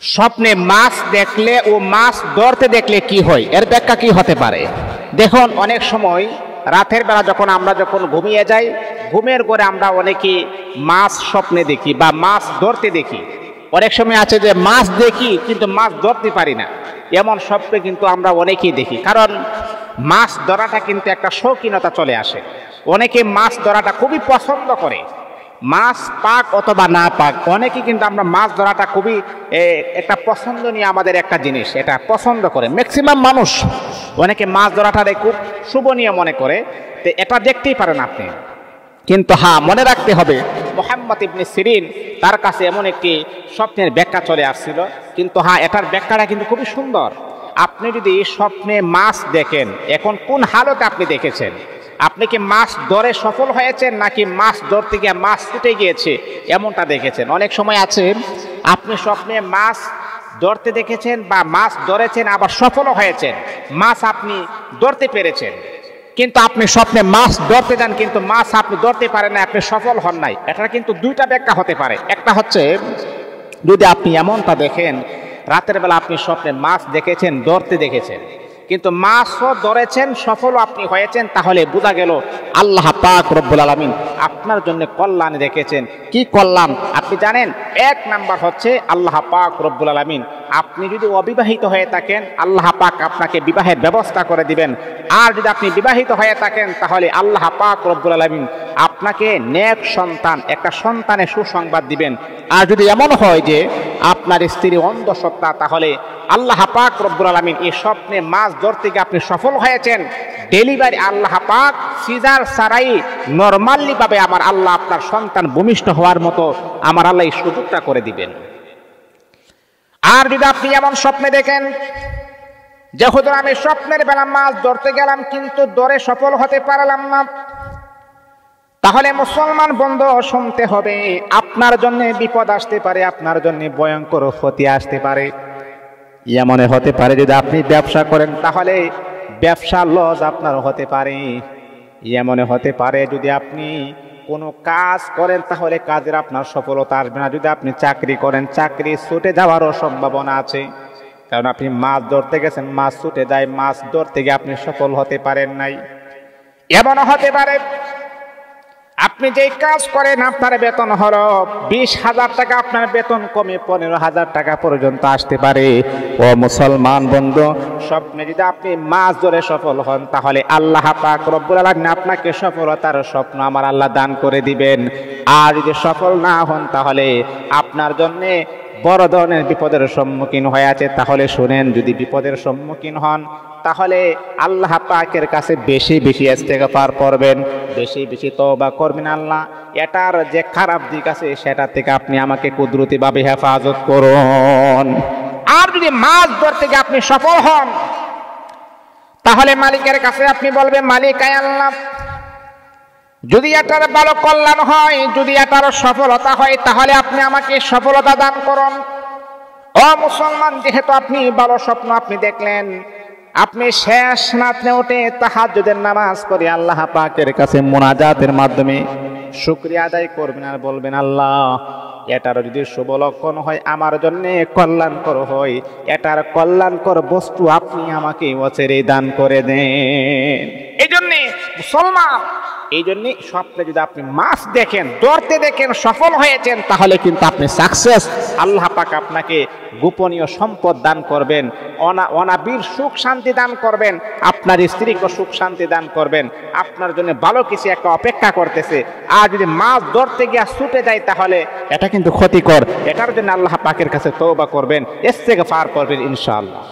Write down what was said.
স্বপ্নে মাছ দেখলে ও মাছ ধরতে দেখলে কি হয়, এর ব্যাখ্যা কি হতে পারে? দেখুন, অনেক সময় রাতের বেলা আমরা যখন ঘুমিয়ে যাই, ঘুমের ঘরে আমরা অনেকে মাছ স্বপ্নে দেখি বা মাছ ধরতে দেখি। অনেক সময় আছে যে মাছ দেখি কিন্তু মাছ ধরতে পারি না, এমন স্বপ্নে কিন্তু আমরা অনেকেই দেখি। কারণ মাছ ধরাটা কিন্তু একটা শৌখিনতা চলে আসে। অনেকে মাছ ধরাটা খুবই পছন্দ করে, মাছ পাক অথবা না পাক, অনেকে কিন্তু আমরা মাছ ধরাটা খুবই একটা পছন্দনীয় আমাদের একটা জিনিস, এটা পছন্দ করে ম্যাক্সিমাম মানুষ। অনেকে মাছ ধরাটারে খুব শুভনীয় মনে করে, তো এটা দেখতেই পারেন আপনি। কিন্তু হ্যাঁ, মনে রাখতে হবে, মুহাম্মদ ইবনে সিরিন তার কাছে এমন একটি স্বপ্নের ব্যাখ্যা চলে আসছিল, কিন্তু হ্যাঁ, এটার ব্যাখ্যাটা কিন্তু খুবই সুন্দর। আপনি যদি স্বপ্নে মাছ দেখেন, এখন কোন হালতে আপনি দেখেছেন? আপনি কি মাছ ধরে সফল হয়েছেন নাকি মাছ ধরতে গিয়ে মাছ ছুটে গিয়েছে এমনটা দেখেছেন? অনেক সময় আছে আপনি স্বপ্নে মাছ ধরতে দেখেছেন বা মাছ ধরেছেন, আবার সফলও হয়েছেন, মাছ আপনি ধরতে পেরেছেন। কিন্তু আপনি স্বপ্নে মাছ ধরতে যান কিন্তু মাছ আপনি ধরতে পারেন না, আপনি সফল হন নাই। এটা কিন্তু দুইটা ব্যাখ্যা হতে পারে। একটা হচ্ছে, যদি আপনি এমনটা দেখেন রাতের বেলা আপনি স্বপ্নে মাছ দেখেছেন, ধরতে দেখেছেন, কিন্তু মাছও ধরেছেন, সফলও আপনি হয়েছেন, তাহলে বোঝা গেল আল্লাহ পাক রব্বুল আলামিন আপনার জন্য কল্যাণ রেখেছেন। কি কল্যাণ আপনি জানেন? এক নাম্বার হচ্ছে আল্লাহ পাক রব্বুল আলামিন, আপনি যদি অবিবাহিত হয়ে থাকেন আল্লাহ পাক আপনাকে বিবাহের ব্যবস্থা করে দিবেন। আর যদি আপনি বিবাহিত হয়ে থাকেন তাহলে আল্লাহ পাক রব্বুল আলামিন আপনাকে নেক সন্তান, একটা সন্তানের সুসংবাদ দিবেন। আর যদি এমন হয় যে আপনার স্ত্রী অন্ধসত্ত্বা, তাহলে আল্লাহ পাক রব্বুল আলামিন এই স্বপ্নে মাছ ধরতে গিয়ে আপনি সফল হয়েছেন, ডেলিভারি আল্লাহ পাক সিজার ছাড়াই নরমালি ভাবে আমার আল্লাহ আপনার সন্তান ভূমিষ্ঠ হওয়ার মতো আমার আল্লাহ এই সুযোগটা করে দিবেন। আর যদি আপনি এমন স্বপ্নে দেখেন যে হুজুর আমি স্বপ্নের বেলা মাছ ধরতে গেলাম কিন্তু ধরে সফল হতে পারলাম না, তাহলে মুসলমান বন্ধু শুনতে হবে, আপনার জন্য বিপদ আসতে পারে, আপনার জন্য ভয়ঙ্কর ক্ষতি আসতে পারে। এমন হতে পারে যদি আপনি ব্যবসা করেন তাহলে ব্যবসা লস আপনার হতে পারে। এমন হতে পারে যদি আপনি কোনো কাজ করেন তাহলে কাজের আপনার সফলতা আসবে না। যদি আপনি চাকরি করেন চাকরি ছুটে যাওয়ারও সম্ভাবনা আছে, কারণ আপনি মাছ ধরতে গেছেন, মাছ ছুটে যায়, মাছ ধরতে গিয়ে আপনি সফল হতে পারেন নাই। এমন হতে পারে আপনি যেই কাজ করেন আপনার বেতন হলো 20,000 টাকা, আপনার বেতন কমে 15,000 টাকা পর্যন্ত আসতে পারে। ও মুসলমান বন্ধু, স্বপ্নে যদি আপনি মাছ ধরে সফল হন তাহলে আল্লাহ পাক রব্বুল আলামিন আপনাকে সফলতার স্বপ্ন আমার আল্লাহ দান করে দিবেন। আর যদি সফল না হন তাহলে আপনার জন্য বড় ধরনের বিপদের সম্মুখীন হয়ে আছে। তাহলে শুনেন, যদি বিপদের সম্মুখীন হন তাহলে আল্লাহ পাকের কাছে বেশি বেশি ইস্তেগফার করবেন, বেশি বেশি তওবা করবেন। আল্লাহ, এটার যে খারাপ দিক আছে সেটা থেকে আপনি আমাকে কুদরতিভাবে হেফাজত করুন। আর যদি মাছ ধরতে গিয়ে আপনি সফল হন তাহলে মালিকের কাছে আপনি বলবেন, মালিক আয় আল্লাহ, যদি এটার ভালো কল্যাণ হয়, যদি এটার সফলতা হয় তাহলে আপনি আমাকে সফলতা দান করুন। ও মুসলমান, যেহেতু আপনি ভালো স্বপ্ন আপনি দেখলেন, আপনি শেষ রাতে উঠে তাহাজ্জুদের নামাজ পড়ে আল্লাহ পাকের কাছে মুনাজাতের মাধ্যমে শুকরিয়া আদায় করবেন আর বলবেন, আল্লাহ, এটার যদি শুভ লক্ষণ হয়, আমার জন্য কল্যাণকর হয়, এটার কল্যাণকর বস্তু আপনি আমাকে অচিরে দান করে দেন। এই জন্যে মুসলমান, এই জন্য স্বপ্নে যদি আপনি মাছ দেখেন, ধরতে দেখেন, সফল হয়েছেন, তাহলে কিন্তু আপনি সাকসেস। আল্লাহ পাক আপনাকে গোপনীয় সম্পদ দান করবেন, অনাবিল সুখ শান্তি দান করবেন, আপনার স্ত্রীকে সুখ শান্তি দান করবেন, আপনার জন্য ভালো কিছু একটা অপেক্ষা করতেছে। আর যদি মাছ ধরতে গিয়ে ছুটে যায় তাহলে এটা কিন্তু ক্ষতিকর। এটার জন্য আল্লাহ পাকের কাছে তওবা করবেন, ইস্তেগফার করবেন ইনশাআল্লাহ।